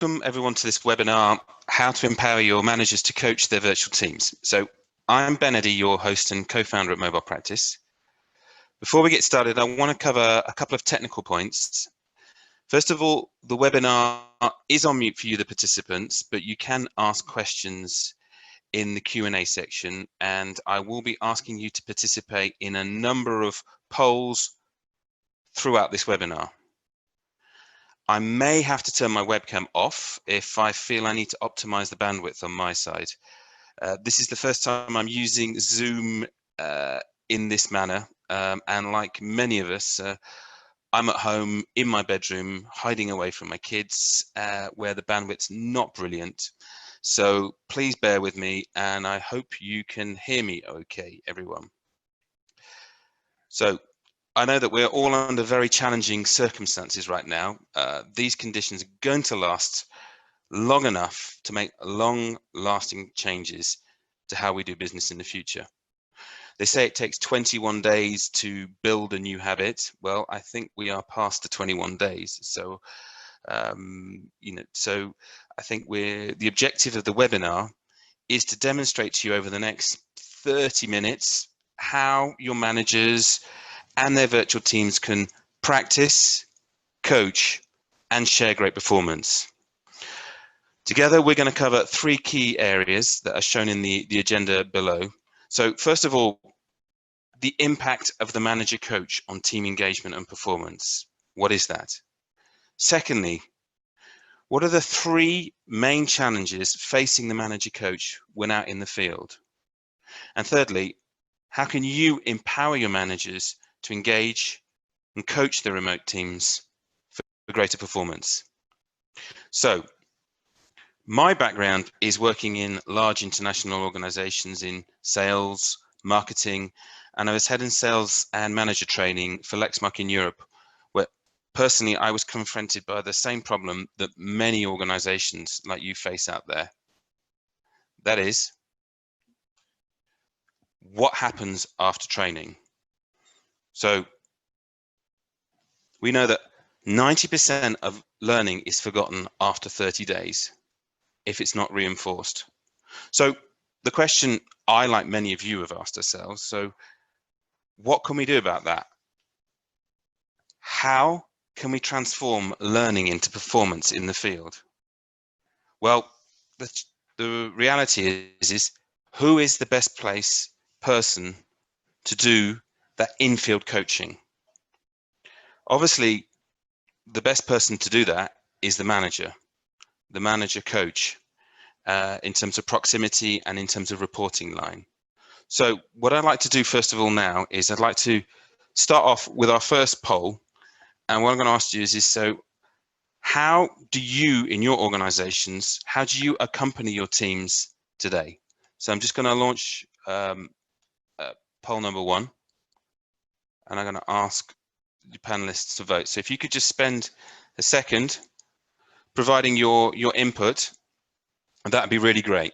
Welcome everyone to this webinar, How to Empower Your Managers to Coach Their Virtual Teams. So I'm Ben Eddy, your host and co-founder at Mobile Practice. Before we get started, I want to cover a couple of technical points. First of all, the webinar is on mute for you, the participants, but you can ask questions in the Q&A section, and I will be asking you to participate in a number of polls throughout this webinar. I may have to turn my webcam off if I feel I need to optimize the bandwidth on my side. This is the first time I'm using Zoom in this manner, and like many of us, I'm at home in my bedroom, hiding away from my kids, where the bandwidth's not brilliant. So please bear with me, and I hope you can hear me okay, everyone. So I know that we're all under very challenging circumstances right now. These conditions are going to last long enough to make long-lasting changes to how we do business in the future. They say it takes 21 days to build a new habit. Well, I think we are past the 21 days. So, so I think the objective of the webinar is to demonstrate to you over the next 30 minutes how your managers and their virtual teams can practice, coach, and share great performance. Together, we're going to cover 3 key areas that are shown in the agenda below. So first of all, the impact of the manager coach on team engagement and performance. What is that? Secondly, what are the 3 main challenges facing the manager coach when out in the field? And thirdly, how can you empower your managers to engage and coach the remote teams for greater performance? So, my background is working in large international organizations in sales, marketing, and I was head in sales and manager training for Lexmark in Europe, where personally I was confronted by the same problem that many organizations like you face out there. That is, what happens after training? So we know that 90% of learning is forgotten after 30 days if it's not reinforced. So the question I, like many of you, have asked ourselves, so what can we do about that? How can we transform learning into performance in the field? Well, the reality is who is the best person to do that in-field coaching? Obviously, the best person to do that is the manager coach, in terms of proximity and in terms of reporting line. So what I'd like to do first of all now is I'd like to start off with our first poll. And what I'm going to ask you is so how do you, in your organizations, how do you accompany your teams today? So I'm just going to launch poll number 1. And I'm going to ask the panelists to vote. So if you could just spend a second providing your input, that'd be really great.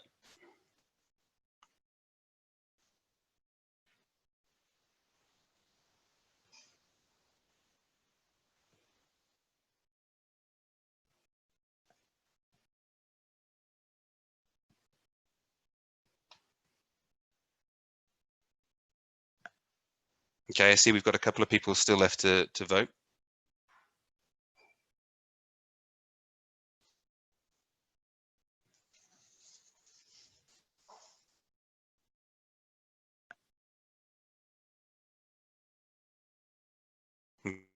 Okay, I see we've got a couple of people still left to vote.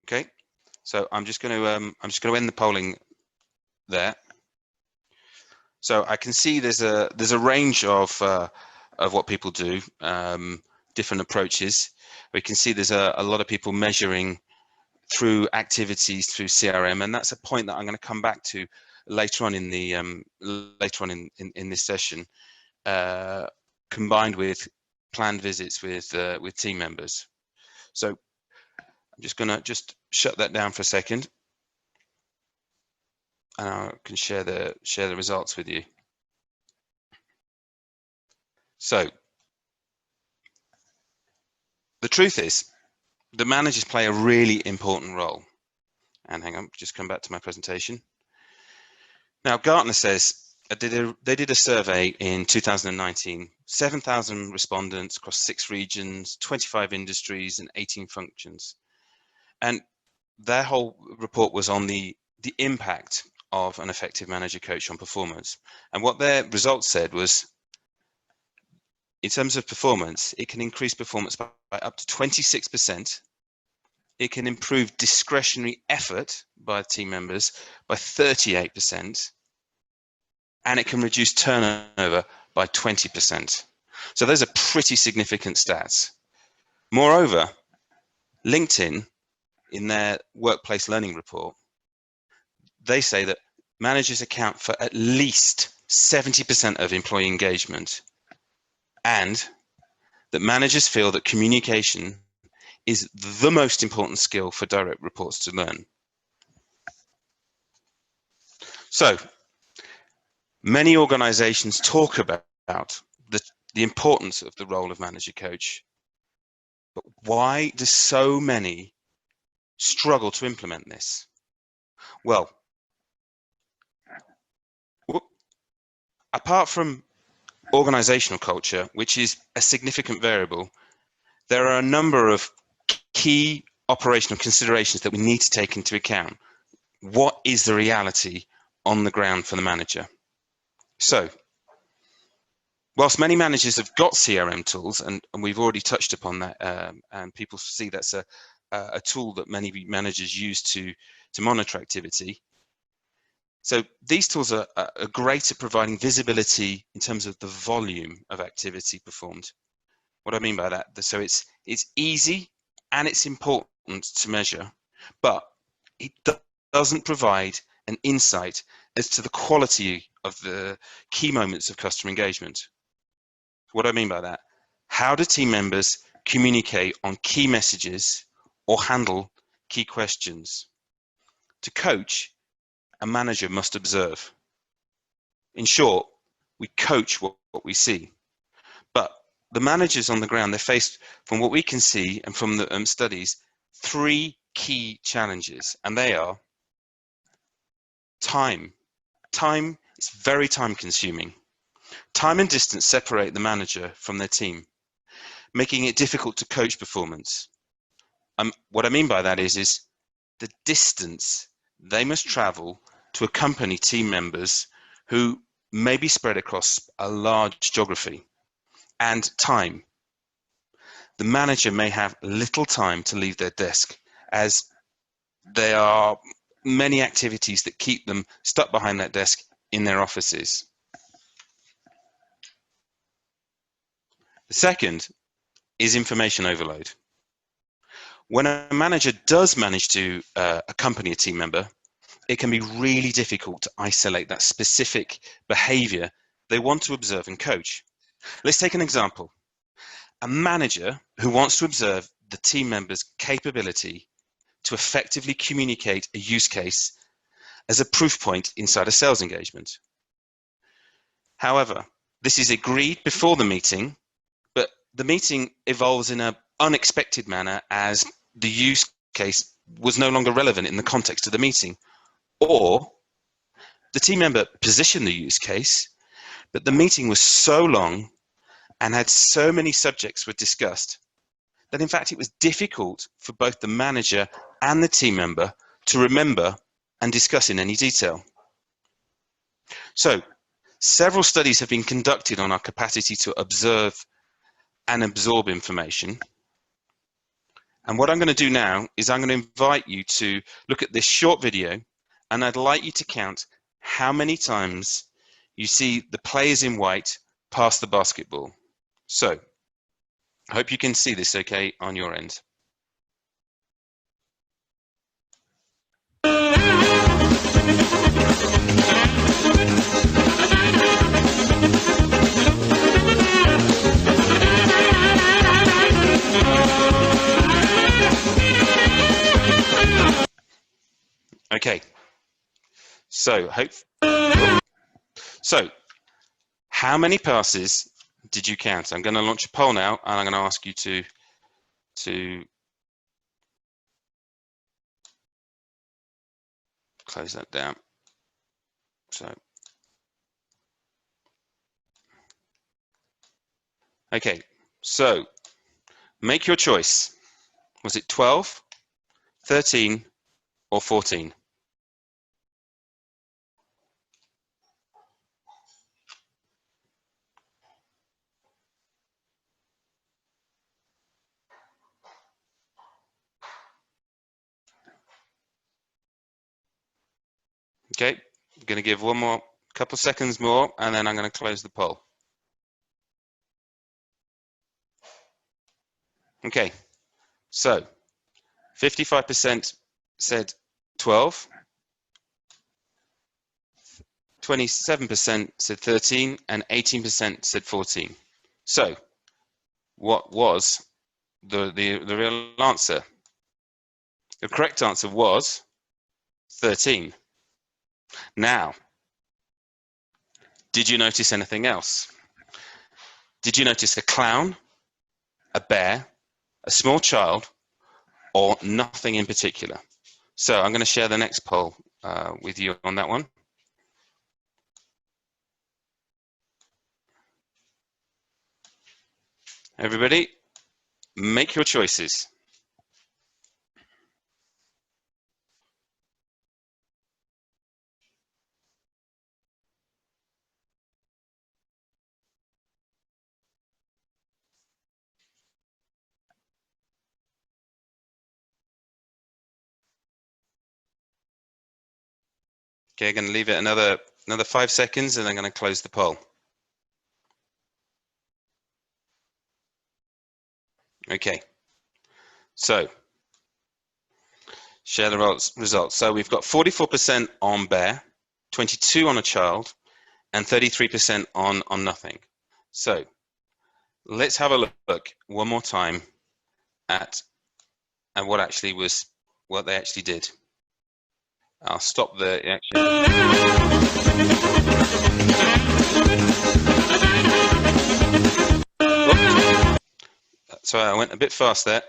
Okay, so I'm just going to end the polling there. So I can see there's a range of what people do, different approaches. We can see there's a lot of people measuring through activities through CRM, and that's a point that I'm going to come back to later on in the in this session, combined with planned visits with team members. So I'm just going to shut that down for a second, and I can share the results with you. So the truth is, the managers play a really important role. And hang on, just come back to my presentation. Now, Gartner says they did a survey in 2019, 7,000 respondents across 6 regions, 25 industries, and 18 functions. And their whole report was on the impact of an effective manager coach on performance. And what their results said was, in terms of performance, it can increase performance by up to 26%. It can improve discretionary effort by team members by 38%. And it can reduce turnover by 20%. So those are pretty significant stats. Moreover, LinkedIn, in their workplace learning report, they say that managers account for at least 70% of employee engagement, and that managers feel that communication is the most important skill for direct reports to learn. So many organizations talk about the importance of the role of manager coach, but why do so many struggle to implement this? Well, apart from organizational culture, which is a significant variable, there are a number of key operational considerations that we need to take into account. What is the reality on the ground for the manager? So, whilst many managers have got CRM tools, and we've already touched upon that, and people see that's a tool that many managers use to monitor activity. So these tools are great at providing visibility in terms of the volume of activity performed. What I mean by that, so it's easy and it's important to measure, but it doesn't provide an insight as to the quality of the key moments of customer engagement. What do I mean by that? How do team members communicate on key messages or handle key questions? To coach, a manager must observe. In short, we coach what we see. But the managers on the ground, they're faced, from what we can see and from the studies, 3 key challenges, and they are time. Time is very time consuming. Time and distance separate the manager from their team, making it difficult to coach performance. What I mean by that is the distance they must travel to accompany team members who may be spread across a large geography, and time. The manager may have little time to leave their desk, as there are many activities that keep them stuck behind that desk in their offices. The second is information overload. When a manager does manage to accompany a team member, it can be really difficult to isolate that specific behavior they want to observe and coach. Let's take an example. A manager who wants to observe the team member's capability to effectively communicate a use case as a proof point inside a sales engagement. However, this is agreed before the meeting, but the meeting evolves in an unexpected manner as the use case was no longer relevant in the context of the meeting. Or the team member positioned the use case, but the meeting was so long and had so many subjects were discussed that in fact it was difficult for both the manager and the team member to remember and discuss in any detail. So several studies have been conducted on our capacity to observe and absorb information. And what I'm going to do now is I'm going to invite you to look at this short video, and I'd like you to count how many times you see the players in white pass the basketball. So I hope you can see this okay on your end. Okay, so how many passes did you count? I'm going to launch a poll now, and I'm going to ask you to close that down. So, okay, so make your choice. Was it 12, 13, or 14? Okay, I'm going to give one more couple seconds more, and then I'm going to close the poll. Okay, so 55% said 12, 27% said 13, and 18% said 14. So what was the real answer? The correct answer was 13. Now, did you notice anything else? Did you notice a clown, a bear, a small child, or nothing in particular? So I'm going to share the next poll with you on that one. Everybody, make your choices. Okay, I'm going to leave it another 5 seconds, and I'm going to close the poll. Okay, so share the results. So we've got 44% on bear, 22 on a child, and 33% on nothing. So let's have a look one more time at what they actually did. I'll stop the action. Sorry, I went a bit fast there.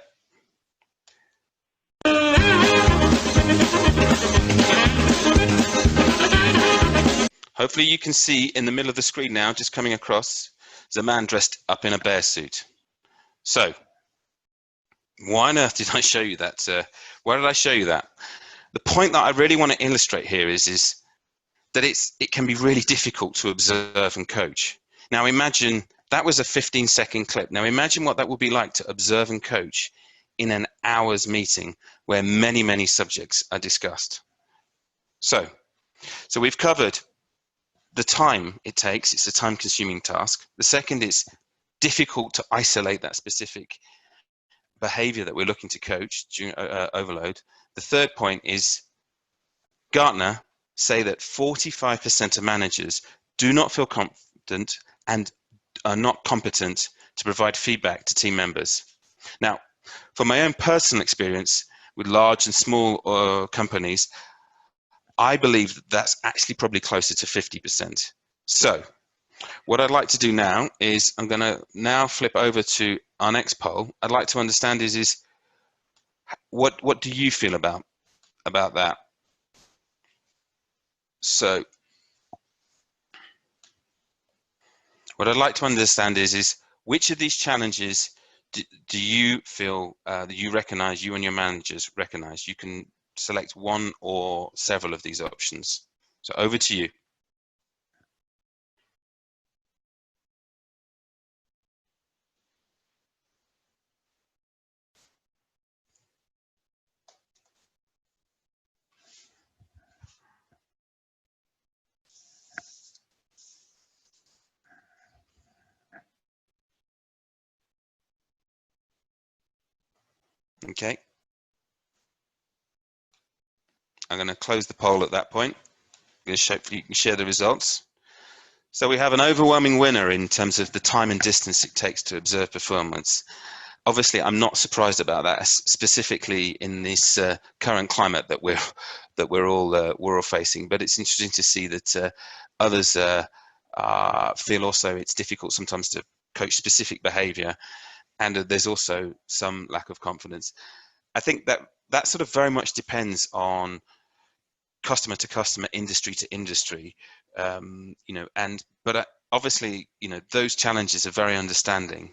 Hopefully you can see in the middle of the screen now, just coming across, is a man dressed up in a bear suit. So, why on earth did I show you that? Why did I show you that? The point that I really want to illustrate here is that it can be really difficult to observe and coach. Now imagine that was a 15-second clip. Now imagine what that would be like to observe and coach in an hour's meeting where many, many subjects are discussed. So we've covered the time it takes. It's a time-consuming task. The second is difficult to isolate that specific behavior that we're looking to coach during overload. The third point is Gartner say that 45% of managers do not feel confident and are not competent to provide feedback to team members. Now, from my own personal experience with large and small companies, I believe that's actually probably closer to 50%. So what I'd like to do now is I'm going to now flip over to our next poll. I'd like to understand is what do you feel about that? So what I'd like to understand is which of these challenges do you feel that you recognize, you and your managers recognize? You can select one or several of these options. So over to you. Okay. I'm going to close the poll at that point. Hopefully you can share the results. So we have an overwhelming winner in terms of the time and distance it takes to observe performance. Obviously, I'm not surprised about that, specifically in this current climate that we're all facing. But it's interesting to see that others feel also it's difficult sometimes to coach specific behaviour, and there's also some lack of confidence. I think that sort of very much depends on customer to customer, industry to industry, but obviously, those challenges are very understanding.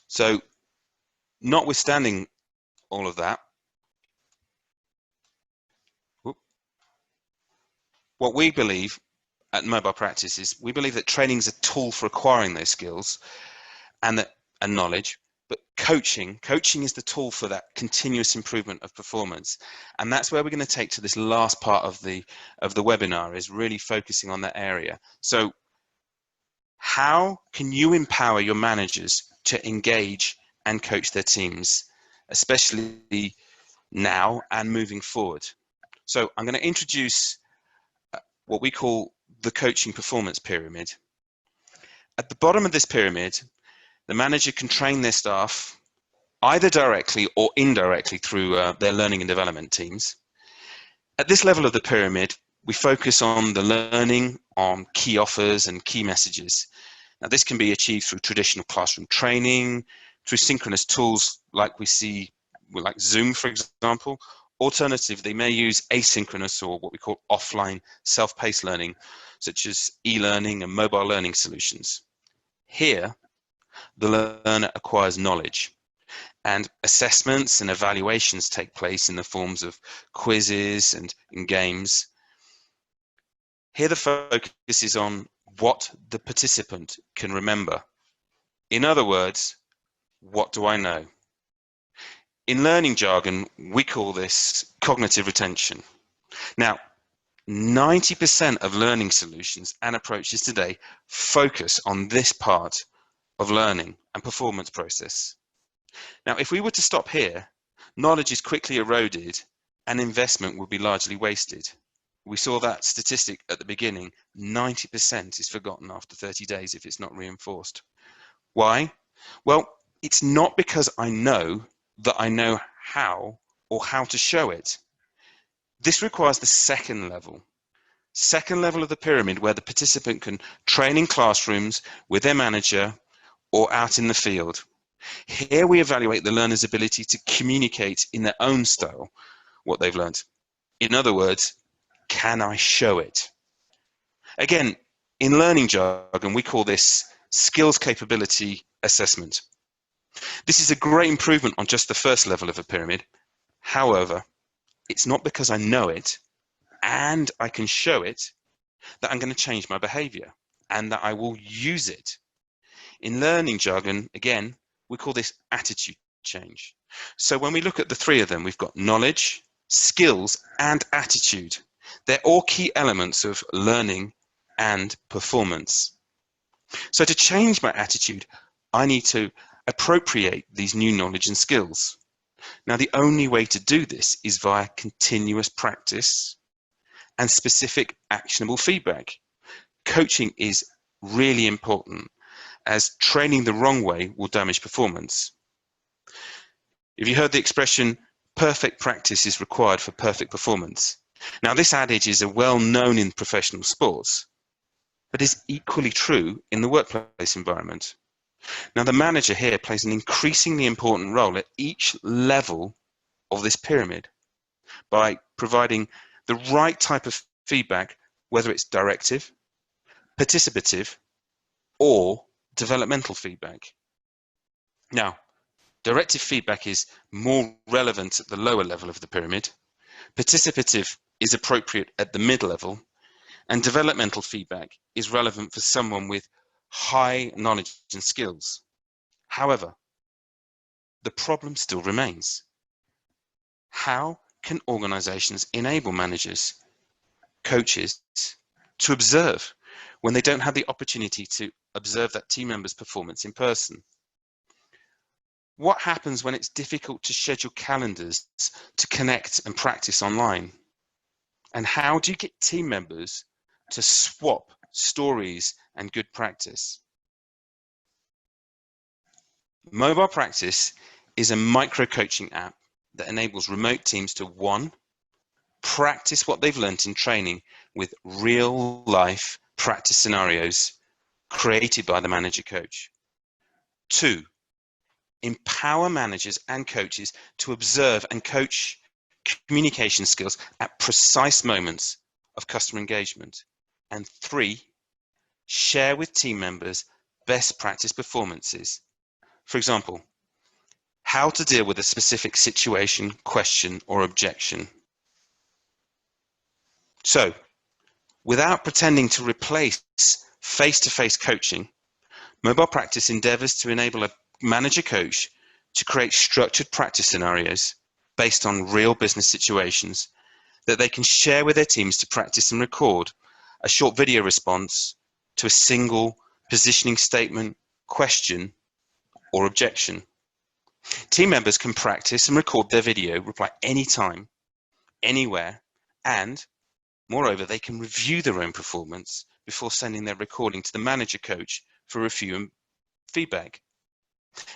So notwithstanding all of that, what we believe at Mobile Practice is we believe that training is a tool for acquiring those skills and knowledge, but coaching is the tool for that continuous improvement of performance. And that's where we're going to take to this last part of the webinar, is really focusing on that area. So how can you empower your managers to engage and coach their teams, especially now and moving forward? So I'm going to introduce what we call the coaching performance pyramid. At the bottom of this pyramid, the manager can train their staff either directly or indirectly through their learning and development teams. At this level of the pyramid, we focus on the learning, on key offers and key messages. Now, this can be achieved through traditional classroom training, through synchronous tools like we see, like Zoom, for example. Alternatively, they may use asynchronous or what we call offline self-paced learning, such as e-learning and mobile learning solutions. Here, the learner acquires knowledge, and assessments and evaluations take place in the forms of quizzes and in games. Here, the focus is on what the participant can remember. In other words, what do I know? In learning jargon, we call this cognitive retention. Now, 90% of learning solutions and approaches today focus on this part of learning and performance process. Now, if we were to stop here, knowledge is quickly eroded and investment would be largely wasted. We saw that statistic at the beginning, 90% is forgotten after 30 days if it's not reinforced. Why? Well, it's not because I know that I know how or how to show it. This requires the second level of the pyramid, where the participant can train in classrooms with their manager or out in the field. Here we evaluate the learner's ability to communicate in their own style what they've learned. In other words, can I show it? Again, in learning jargon, we call this skills capability assessment. This is a great improvement on just the first level of a pyramid. However, it's not because I know it and I can show it that I'm going to change my behavior and that I will use it. In learning jargon, again, we call this attitude change. So when we look at the three of them, we've got knowledge, skills, and attitude. They're all key elements of learning and performance. So to change my attitude, I need to appropriate these new knowledge and skills. Now, the only way to do this is via continuous practice and specific actionable feedback. Coaching is really important, as training the wrong way will damage performance. If you heard the expression, perfect practice is required for perfect performance. Now, this adage is well known in professional sports, but is equally true in the workplace environment. Now, the manager here plays an increasingly important role at each level of this pyramid by providing the right type of feedback, whether it's directive, participative, or developmental feedback. Now, directive feedback is more relevant at the lower level of the pyramid, participative is appropriate at the mid-level, and developmental feedback is relevant for someone with high knowledge and skills. However, the problem still remains. How can organizations enable managers, coaches, to observe when they don't have the opportunity to observe that team member's performance in person? What happens when it's difficult to schedule calendars to connect and practice online? And how do you get team members to swap stories and good practice? Mobile Practice is a micro-coaching app that enables remote teams to, one, practice what they've learned in training with real-life practice scenarios created by the manager coach. Two, empower managers and coaches to observe and coach communication skills at precise moments of customer engagement. And 3, share with team members best practice performances. For example, how to deal with a specific situation, question, or objection. So, without pretending to replace face-to-face coaching, Mobile Practice endeavors to enable a manager coach to create structured practice scenarios based on real business situations that they can share with their teams to practice and record a short video response to a single positioning statement, question, or objection. Team members can practice and record their video reply anytime, anywhere, and moreover, they can review their own performance before sending their recording to the manager coach for review and feedback.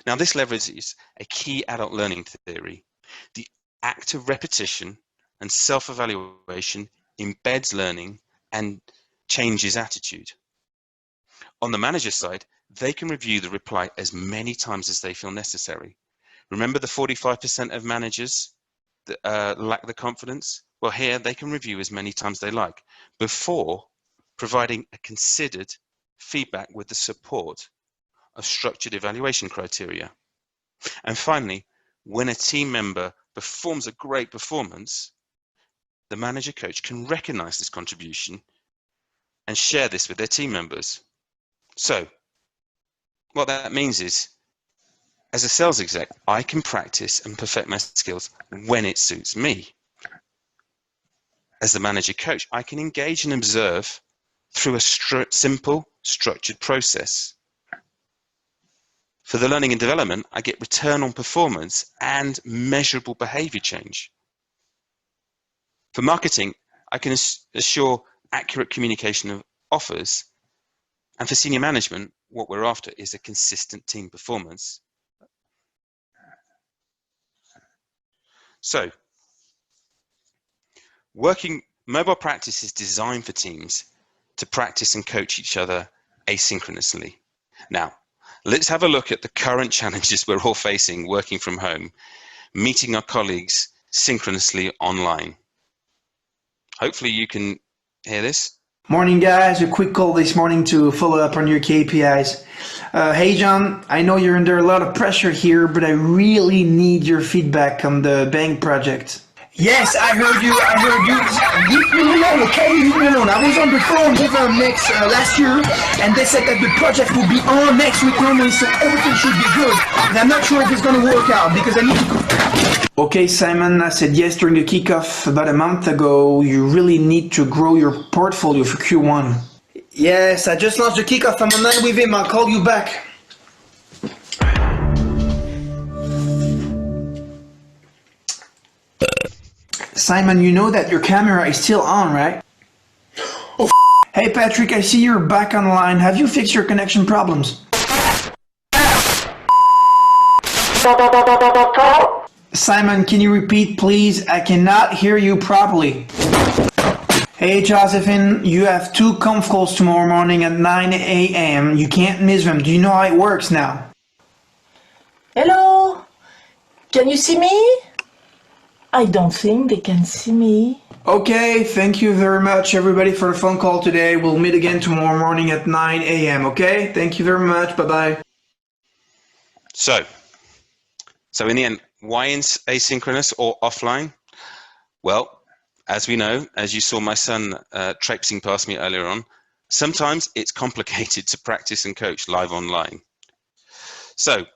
Now, this leverages a key adult learning theory. The act of repetition and self-evaluation embeds learning and changes attitude. On the manager side, they can review the reply as many times as they feel necessary. Remember the 45% of managers that lack the confidence? Well, here they can review as many times they like before providing a considered feedback with the support of structured evaluation criteria. And finally, when a team member performs a great performance, the manager coach can recognize this contribution and share this with their team members. So what that means is, as a sales exec, I can practice and perfect my skills when it suits me. As the manager coach, I can engage and observe through a simple, structured process. For the learning and development, I get return on performance and measurable behavior change. For marketing, I can assure accurate communication of offers. And for senior management, what we're after is a consistent team performance. So, Mobile Practice is designed for teams to practice and coach each other asynchronously. Now, let's have a look at the current challenges we're all facing working from home, meeting our colleagues synchronously online. Hopefully you can hear this. Morning guys, a quick call this morning to follow up on your KPIs. Hey John, I know you're under a lot of pressure here, but I really need your feedback on the bank project. Yes, I heard you. Leave me alone, okay? Leave me alone. I was on the phone with Next last year, and they said that the project will be on next week normally, so everything should be good. And I'm not sure if it's going to work out, because I need to... Okay, Simon, I said yes during the kickoff about a month ago. You really need to grow your portfolio for Q1. Yes, I just launched the kickoff. I'm online with him. I'll call you back. Simon, you know that your camera is still on, right? Oh, hey Patrick, I see you're back online. Have you fixed your connection problems? Simon, can you repeat, please? I cannot hear you properly. Hey Josephine, you have 2 conf calls tomorrow morning at 9 a.m. You can't miss them. Do you know how it works now? Hello? Can you see me? I don't think they can see me. Okay, thank you very much everybody for the phone call today. We'll meet again tomorrow morning at 9 a.m. Okay? Thank you very much. Bye-bye. So in the end, why asynchronous or offline? Well, as we know, as you saw my son traipsing past me earlier on, sometimes it's complicated to practice and coach live online. So,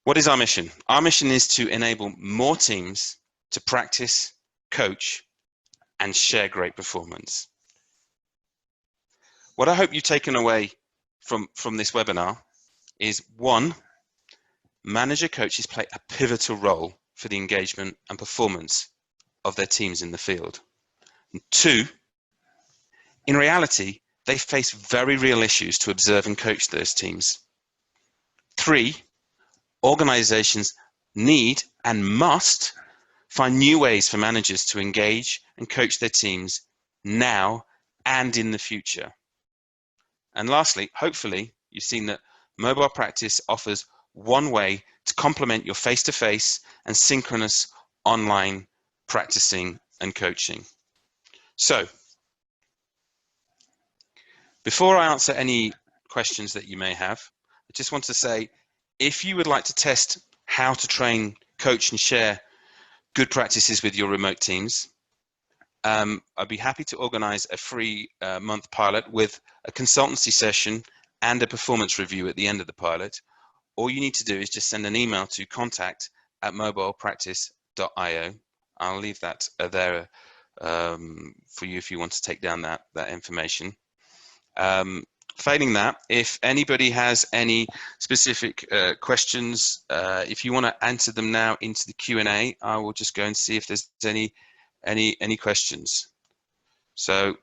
what is our mission? Our mission is to enable more teams to practice, coach, and share great performance. What I hope you've taken away from this webinar is 1, manager coaches play a pivotal role for the engagement and performance of their teams in the field. And 2, in reality, they face very real issues to observe and coach those teams. 3, organizations need and must find new ways for managers to engage and coach their teams now and in the future. And lastly, hopefully, you've seen that Mobile Practice offers one way to complement your face-to-face and synchronous online practicing and coaching. So, before I answer any questions that you may have, I just want to say, if you would like to test how to train, coach, and share good practices with your remote teams, I'd be happy to organize a free month pilot with a consultancy session and a performance review at the end of the pilot. All you need to do is just send an email to contact@mobilepractice.io. I'll leave that there for you if you want to take down that information. Failing that, if anybody has any specific questions, if you want to answer them now into the Q&A, I will just go and see if there's any questions. So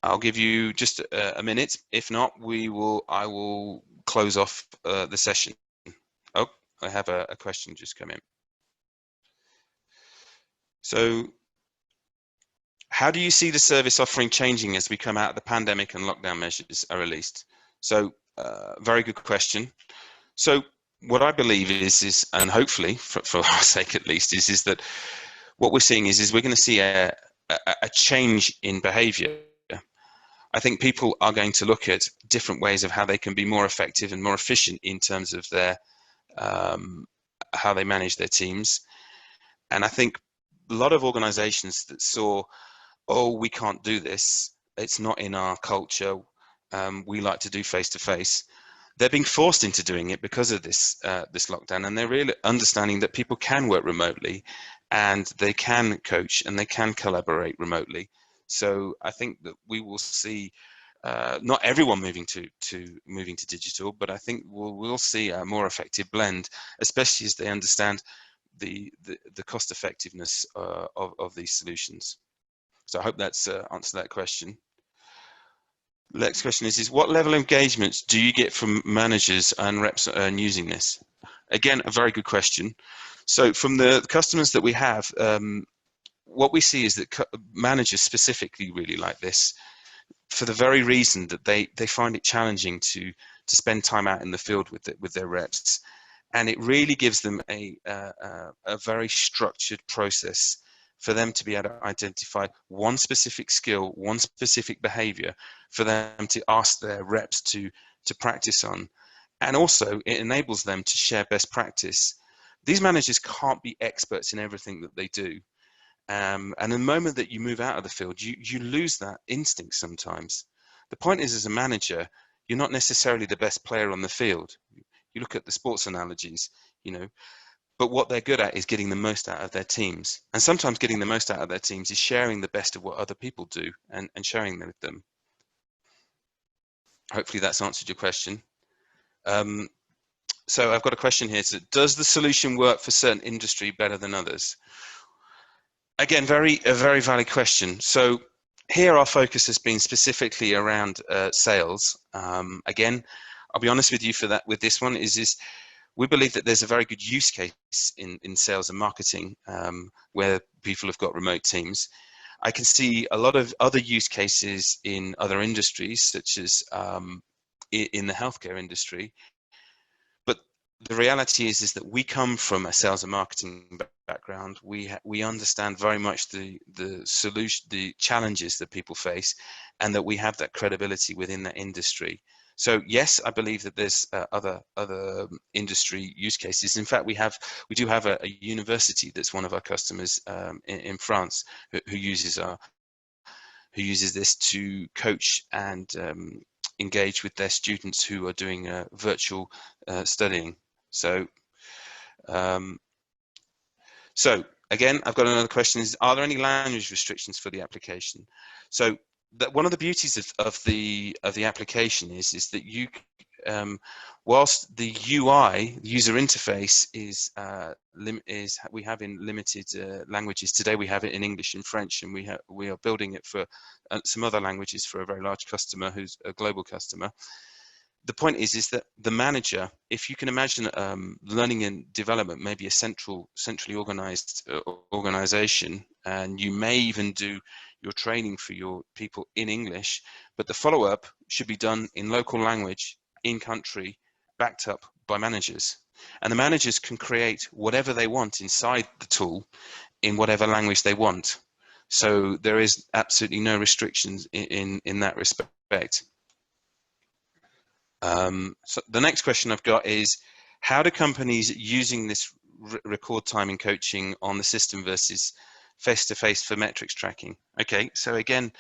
I'll give you just a minute. If not, I will close off the session. Oh, I have a question just come in. So, how do you see the service offering changing as we come out of the pandemic and lockdown measures are released? So, very good question. So, what I believe is, and hopefully, for our sake at least, is that what we're seeing is we're going to see a change in behaviour. I think people are going to look at different ways of how they can be more effective and more efficient in terms of their how they manage their teams. And I think a lot of organizations that saw, oh, we can't do this, it's not in our culture, we like to do face-to-face, they're being forced into doing it because of this this lockdown, and they're really understanding that people can work remotely and they can coach and they can collaborate remotely. So I think that we will see not everyone moving to digital, but I think we'll see a more effective blend, especially as they understand the cost effectiveness of these solutions. So I hope that's answered that question. Next question is what level of engagement do you get from managers and reps using this? Again, a very good question. So from the customers that we have, what we see is that managers specifically really like this for the very reason that they find it challenging to spend time out in the field with their reps, and it really gives them a very structured process for them to be able to identify one specific skill, one specific behavior for them to ask their reps to practice on. And also it enables them to share best practice. These managers can't be experts in everything that they do. And the moment that you move out of the field, you lose that instinct sometimes. The point is, as a manager, you're not necessarily the best player on the field. You look at the sports analogies, you know, but what they're good at is getting the most out of their teams. And sometimes getting the most out of their teams is sharing the best of what other people do and sharing them with them. Hopefully that's answered your question. So I've got a question here. So does the solution work for certain industry better than others? Again, a very valid question. So here our focus has been specifically around sales. Again, I'll be honest with you with this one is we believe that there's a very good use case in sales and marketing where people have got remote teams. I can see a lot of other use cases in other industries, such as in the healthcare industry. But the reality is that we come from a sales and marketing background. We understand very much the solution, the challenges that people face, and that we have that credibility within that industry. So yes, I believe that there's other industry use cases. In fact, we do have a university that's one of our customers in France who uses this to coach and engage with their students who are doing virtual studying. So again, I've got another question: are there any language restrictions for the application? So one of the beauties of the application is that you, whilst the UI, the user interface is we have in limited languages today. We have it in English and French, and we are building it for some other languages for a very large customer who's a global customer. The point is that the manager, if you can imagine learning and development, maybe a centrally organized organization, and you may even do your training for your people in English, but the follow-up should be done in local language, in country, backed up by managers, and the managers can create whatever they want inside the tool in whatever language they want. So there is absolutely no restrictions in that respect. So the next question I've got is, how do companies using this record time in coaching on the system versus face-to-face for metrics tracking? Okay, so again,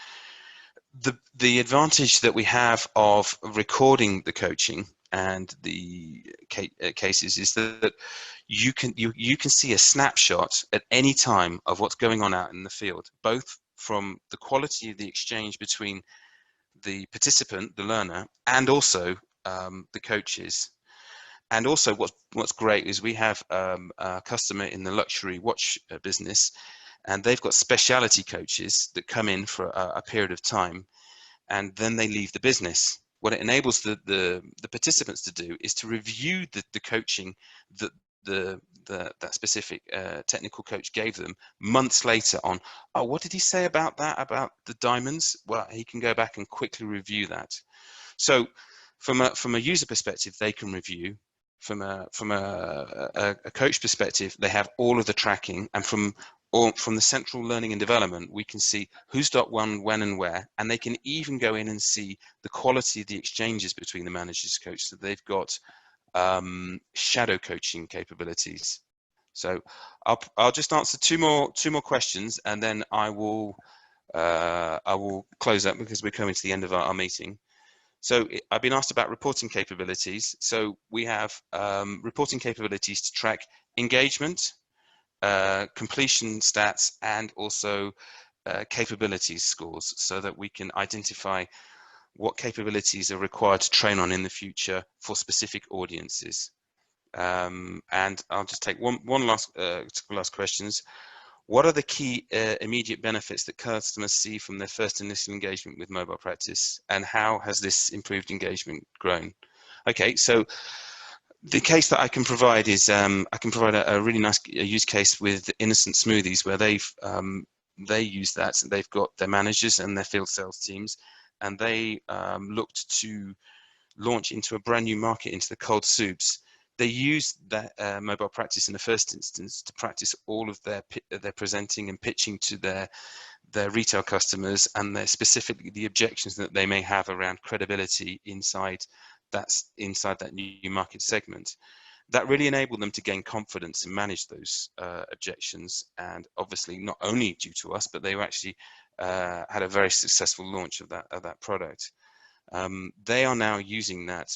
the advantage that we have of recording the coaching and the cases is that you can see a snapshot at any time of what's going on out in the field, both from the quality of the exchange between the participant, the learner, and also the coaches. And also what's great is we have a customer in the luxury watch business, and they've got specialty coaches that come in for a period of time, and then they leave the business. What it enables the participants to do is to review the coaching that that specific technical coach gave them months later on. Oh, what did he say about that, about the diamonds? Well, he can go back and quickly review that. So from a user perspective, they can review. From a coach perspective, they have all of the tracking, and from the central learning and development, we can see who's done when and where, and they can even go in and see the quality of the exchanges between the managers coach. So they've got shadow coaching capabilities. So I'll just answer two more questions, and then I will close up because we're coming to the end of our meeting. So I've been asked about reporting capabilities. So we have reporting capabilities to track engagement, completion stats, and also capabilities scores, so that we can identify what capabilities are required to train on in the future for specific audiences. And I'll just take one last questions. What are the key immediate benefits that customers see from their first initial engagement with Mobile Practice, and how has this improved engagement grown? Okay, so the case that I can provide is I can provide a really nice use case with Innocent Smoothies, where they use that, and they've got their managers and their field sales teams, and they looked to launch into a brand new market, into the cold soups. They used that Mobile Practice in the first instance to practice all of their presenting and pitching to their retail customers, and specifically the objections that they may have around credibility inside that new market segment. That really enabled them to gain confidence and manage those objections, and obviously not only due to us, but they actually had a very successful launch of that product. They are now using that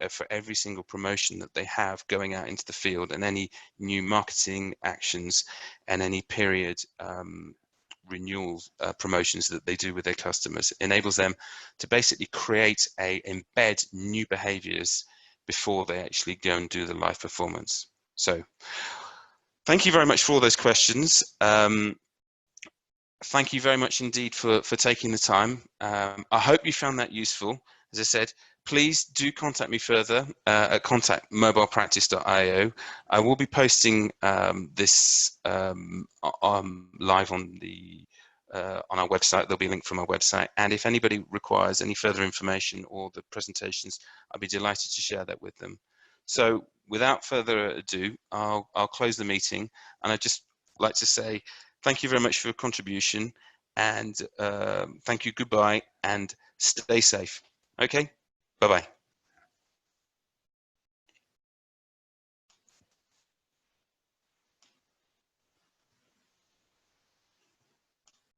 for every single promotion that they have going out into the field, and any new marketing actions and any period renewal promotions that they do with their customers. It enables them to basically embed new behaviors before they actually go and do the live performance. So thank you very much for all those questions. Thank you very much indeed for taking the time. I hope you found that useful. As I said, please do contact me further at contact@mobilepractice.io. I will be posting this live on our website. There'll be a link from our website, and if anybody requires any further information or the presentations, I'll be delighted to share that with them. So without further ado, I'll close the meeting, and I'd just like to say thank you very much for your contribution, and thank you, goodbye, and stay safe. Okay, bye-bye.